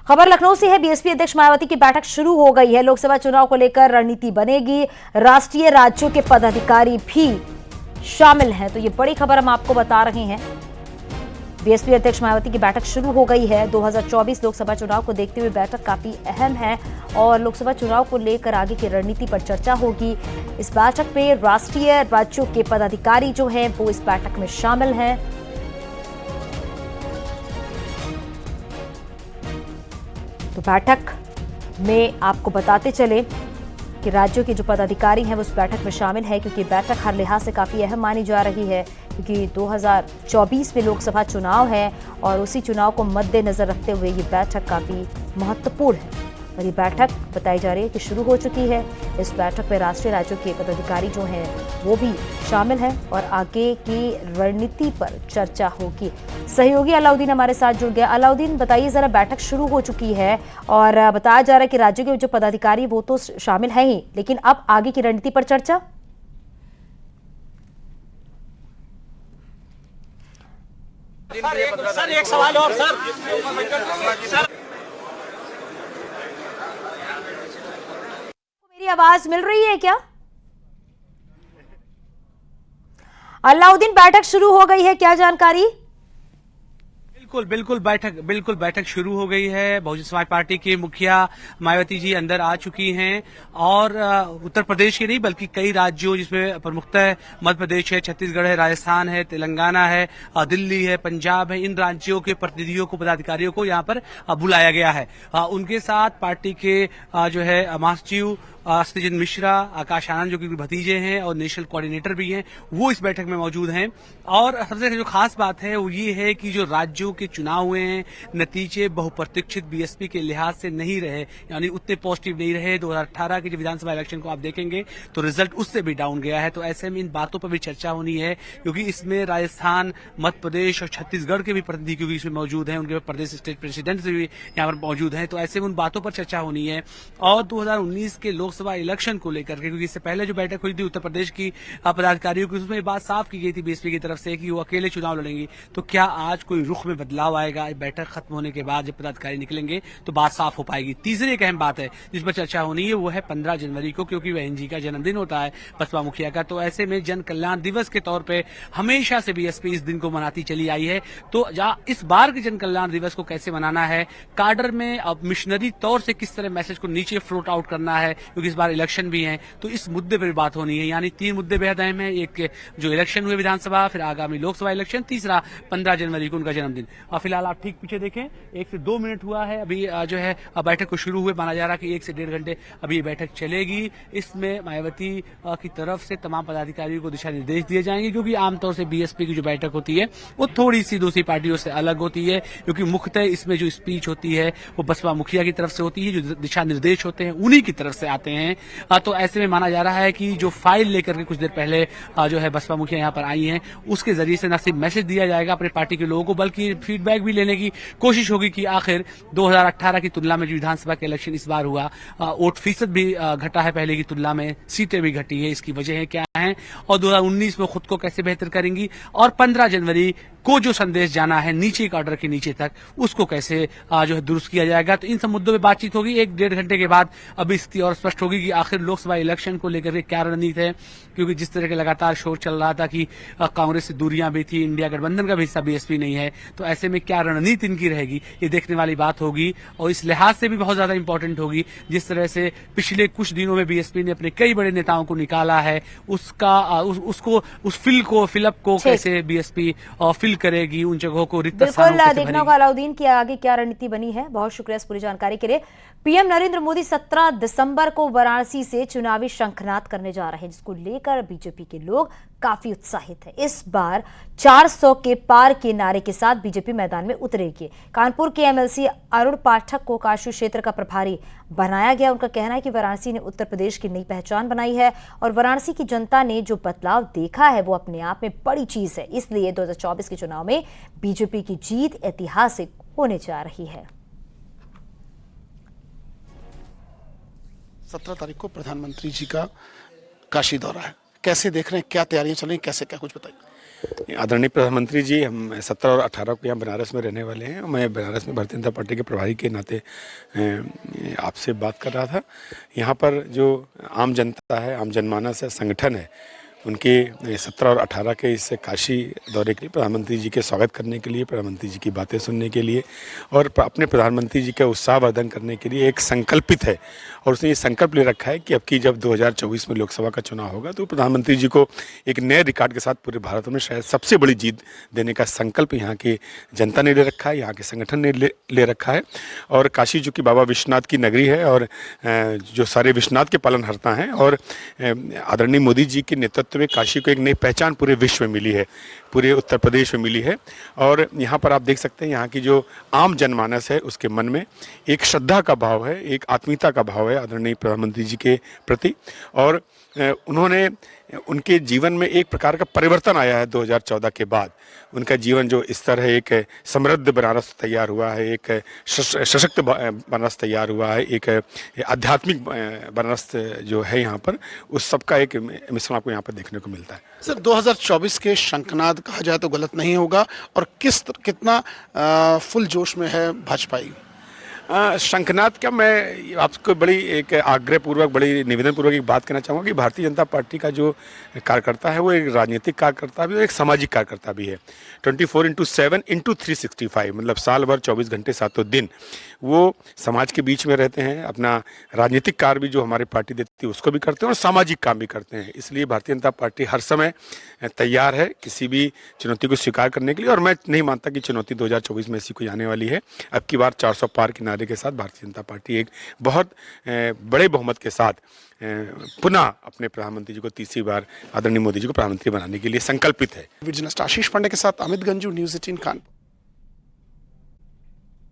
खबर लखनऊ से है। बीएसपी अध्यक्ष मायावती की बैठक शुरू हो गई है। लोकसभा चुनाव को लेकर रणनीति बनेगी। राष्ट्रीय राज्यों के पदाधिकारी भी शामिल हैं। तो ये बड़ी खबर हम आपको बता रहे हैं। बीएसपी अध्यक्ष मायावती की बैठक शुरू हो गई है। 2024 लोकसभा चुनाव को देखते हुए बैठक काफी अहम है और लोकसभा चुनाव को लेकर आगे की रणनीति पर चर्चा होगी। इस बैठक में राष्ट्रीय राज्यों के पदाधिकारी जो हैं वो इस बैठक में शामिल हैं। तो बैठक में आपको बताते चले कि राज्यों के जो पदाधिकारी हैं वो इस बैठक में शामिल है, क्योंकि बैठक हर लिहाज से काफी अहम मानी जा रही है, क्योंकि 2024 में लोकसभा चुनाव है और उसी चुनाव को मद्देनजर रखते हुए ये बैठक काफी महत्वपूर्ण है। और ये बैठक बताई जा रही है कि शुरू हो चुकी है। इस बैठक में राष्ट्रीय राज्यों के पदाधिकारी जो हैं वो भी शामिल हैं और आगे की रणनीति पर चर्चा होगी। सहयोगी अलाउद्दीन हमारे साथ जुड़ गया। अलाउद्दीन, बताइए जरा, बैठक शुरू हो चुकी है और बताया जा रहा है कि राज्यों के जो पदाधिकारी वो तो शामिल हैं ही, लेकिन अब आगे की रणनीति पर चर्चा। सर एक सवाल और सर, मेरी आवाज मिल रही है क्या? अलाउद्दीन, बैठक शुरू हो गई है, क्या जानकारी? बिल्कुल बैठक शुरू हो गई है। बहुजन समाज पार्टी के मुखिया मायावती जी अंदर आ चुकी हैं और उत्तर प्रदेश के नहीं बल्कि कई राज्यों, जिसमें प्रमुखतः मध्य प्रदेश है, छत्तीसगढ़ है, राजस्थान है, तेलंगाना है, दिल्ली है, पंजाब है, इन राज्यों के प्रतिनिधियों को, पदाधिकारियों को यहाँ पर बुलाया गया है। उनके साथ पार्टी के जो है महासचिव सत्यजित मिश्रा, आकाश आनंद जो कि भतीजे हैं और नेशनल कोऑर्डिनेटर भी हैं, वो इस बैठक में मौजूद हैं। और सबसे जो खास बात है वो ये है कि जो राज्यों के चुनाव हुए हैं, नतीजे बहुप्रतीक्षित बीएसपी के लिहाज से नहीं रहे, यानी उतने पॉजिटिव नहीं रहे। 2018 के जो विधानसभा इलेक्शन को आप देखेंगे तो रिजल्ट उससे भी डाउन गया है। तो ऐसे में इन बातों पर भी चर्चा होनी है, क्योंकि इसमें राजस्थान, मध्य प्रदेश और छत्तीसगढ़ के भी प्रतिनिधि क्योंकि इसमें मौजूद हैं, उनके प्रदेश स्टेट प्रेसिडेंट भी यहाँ पर मौजूद हैं। तो ऐसे में उन बातों पर चर्चा होनी है। और 2019 के लोकसभा इलेक्शन को लेकर के, क्योंकि इससे पहले जो बैठक हुई थी उत्तर प्रदेश की पदाधिकारियों की, उसमें बात साफ की गई थी बीएसपी की तरफ से कि वो अकेले चुनाव लड़ेंगी। तो क्या आज कोई रुख में बदलाव आएगा? बैठक खत्म होने के बाद जब पदाधिकारी निकलेंगे तो बात साफ हो पाएगी। तीसरी एक अहम बात है जिस पर चर्चा होनी है वो है 15 जनवरी को, क्योंकि बहन जी का जन्मदिन होता है बसपा मुखिया का। तो ऐसे में जन कल्याण दिवस के तौर पर हमेशा से बीएसपी इस दिन को मनाती चली आई है। तो इस बार के जन कल्याण दिवस को कैसे मनाना है, काडर में अब मिशनरी तौर से किस तरह मैसेज को नीचे फ्लोट आउट करना है, क्योंकि इस बार इलेक्शन भी है, तो इस मुद्दे पर बात होनी है। यानी 3 मुद्दे बेहद अहम है। एक जो इलेक्शन हुए विधानसभा, फिर आगामी लोकसभा इलेक्शन, तीसरा 15 जनवरी को उनका जन्मदिन। फिलहाल आप ठीक पीछे देखें, 1 से 2 मिनट हुआ है अभी जो है बैठक को शुरू हुए। माना जा रहा है कि 1 से 1.5 घंटे अभी ये बैठक चलेगी। इसमें मायावती की तरफ से तमाम पदाधिकारियों को दिशा निर्देश दिए जाएंगे, क्योंकि आमतौर से बीएसपी की जो बैठक होती है वो थोड़ी सी दूसरी पार्टियों से अलग होती है, क्योंकि मुख्यतः इसमें जो स्पीच होती है वो बसपा मुखिया की तरफ से होती है, जो दिशा निर्देश होते हैं उन्हीं की तरफ से आते हैं। तो ऐसे में माना जा रहा है कि जो फाइल लेकर के कुछ देर पहले जो है बसपा मुखिया यहाँ पर आई हैं, उसके जरिए से न सिर्फ मैसेज दिया जाएगा अपने पार्टी के लोगों को, बल्कि फीडबैक भी लेने की कोशिश होगी कि आखिर 2018 की तुलना में जो विधानसभा के इलेक्शन इस बार हुआ, वोट फीसद भी घटा है पहले की तुलना में, सीटें भी घटी है, इसकी वजह क्या है और 2019 में खुद को कैसे बेहतर करेंगी, और 15 जनवरी को जो संदेश जाना है नीचे के ऑर्डर के नीचे तक, उसको कैसे जो है दुरुस्त किया जाएगा। तो इन सब मुद्दों पे बातचीत होगी। 1-1.5 घंटे के बाद अभी स्थिति और स्पष्ट होगी कि आखिर लोकसभा इलेक्शन को लेकर के क्या रणनीति है, क्योंकि जिस तरह के लगातार शोर चल रहा था कि कांग्रेस से दूरियां भी थी, इंडिया गठबंधन का भी हिस्सा बीएसपी नहीं है, तो ऐसे में क्या रणनीति इनकी रहेगी ये देखने वाली बात होगी। और इस लिहाज से भी बहुत ज्यादा इंपॉर्टेंट होगी जिस तरह से पिछले कुछ दिनों में बीएसपी ने अपने कई बड़े नेताओं को निकाला है, उस फिलअप को कैसे बीएसपी फिल करेगी, उन जगहों को रिक्त स्थानों को कैसे भरेगी। देखना होगा अलाउद्दीन की आगे क्या रणनीति बनी है। बहुत शुक्रिया इस पूरी जानकारी के लिए। पीएम नरेंद्र मोदी 17 दिसंबर को वाराणसी से चुनावी शंखनाद करने जा रहे हैं, जिसको लेकर बीजेपी के लोग काफी उत्साहित हैं। इस बार 400 के पार के नारे के साथ बीजेपी मैदान में उतरेगी। कानपुर के एमएलसी अरुण पाठक को काशी क्षेत्र का प्रभारी बनाया गया। उनका कहना है कि वाराणसी ने उत्तर प्रदेश की नई पहचान बनाई है और वाराणसी की जनता ने जो बदलाव देखा है वो अपने आप में बड़ी चीज है। इसलिए 2024 के चुनाव में बीजेपी की जीत ऐतिहासिक होने जा रही है। 17 तारीख को प्रधानमंत्री जी का काशी दौरा है, कैसे देख रहे हैं, क्या तैयारियां चल रही हैं, कैसे क्या कुछ बताइए। आदरणीय प्रधानमंत्री जी, हम 17 और 18 को यहाँ बनारस में रहने वाले हैं। मैं बनारस में भारतीय जनता पार्टी के प्रभारी के नाते आपसे बात कर रहा था। यहाँ पर जो आम जनता है, आम जनमानस है, संगठन है, उनके 17 और 18 के इस काशी दौरे के लिए, प्रधानमंत्री जी के स्वागत करने के लिए, प्रधानमंत्री जी की बातें सुनने के लिए और अपने प्रधानमंत्री जी का उत्साहवर्धन करने के लिए एक संकल्पित है। और उसने ये संकल्प ले रखा है कि अब की जब 2024 में लोकसभा का चुनाव होगा तो प्रधानमंत्री जी को एक नए रिकॉर्ड के साथ पूरे भारत में शायद सबसे बड़ी जीत देने का संकल्प यहाँ की जनता ने ले रखा है, यहाँ के संगठन ने ले रखा है। और काशी जो कि बाबा विश्वनाथ की नगरी है और जो सारे विश्वनाथ के पालनहर्ता हैं, और आदरणीय मोदी जी के नेतृत्व में काशी को एक नई पहचान पूरे विश्व में मिली है, पूरे उत्तर प्रदेश में मिली है। और यहाँ पर आप देख सकते हैं यहाँ की जो आम जनमानस है उसके मन में एक श्रद्धा का भाव है, एक आत्मीयता का भाव है आदरणीय प्रधानमंत्री जी के प्रति। और उन्होंने उनके जीवन में एक प्रकार का परिवर्तन आया है 2014 के बाद। उनका जीवन जो स्तर है, एक समृद्ध बनारस तैयार हुआ है, एक सशक्त बनारस तैयार हुआ है, एक आध्यात्मिक बनारस जो है यहाँ पर, उस सब का एक मिश्रण आपको यहाँ पर देखने को मिलता है। सर, 2024 के शंखनाद कहा जाए तो गलत नहीं होगा, और कितना फुल जोश में है भाजपाई? शंखनाद क्या, मैं आपको बड़ी एक आग्रहपूर्वक, बड़ी निवेदनपूर्वक एक बात कहना चाहूँगा कि भारतीय जनता पार्टी का जो कार्यकर्ता है वो एक राजनीतिक कार्यकर्ता भी और एक सामाजिक कार्यकर्ता भी है। 24/7/365, मतलब साल भर 24 घंटे 7 दिन वो समाज के बीच में रहते हैं। अपना राजनीतिक कार्य भी जो हमारी पार्टी देती है उसको भी करते हैं और सामाजिक काम भी करते हैं। इसलिए भारतीय जनता पार्टी हर समय तैयार है किसी भी चुनौती को स्वीकार करने के लिए। और मैं नहीं मानता कि चुनौती 2024 में ऐसी कोई आने वाली है। अब की बार 400 पार के नारे के साथ भारतीय जनता पार्टी एक बहुत बड़े बहुमत के साथ पुनः अपने प्रधानमंत्री जी को तीसरी बार आदरणीय मोदी जी को प्रधानमंत्री बनाने के लिए संकल्पित है। वीडियो जर्नलिस्ट आशीष पांडे के साथ अमित गंजू, न्यूज़ 18 कानपुर।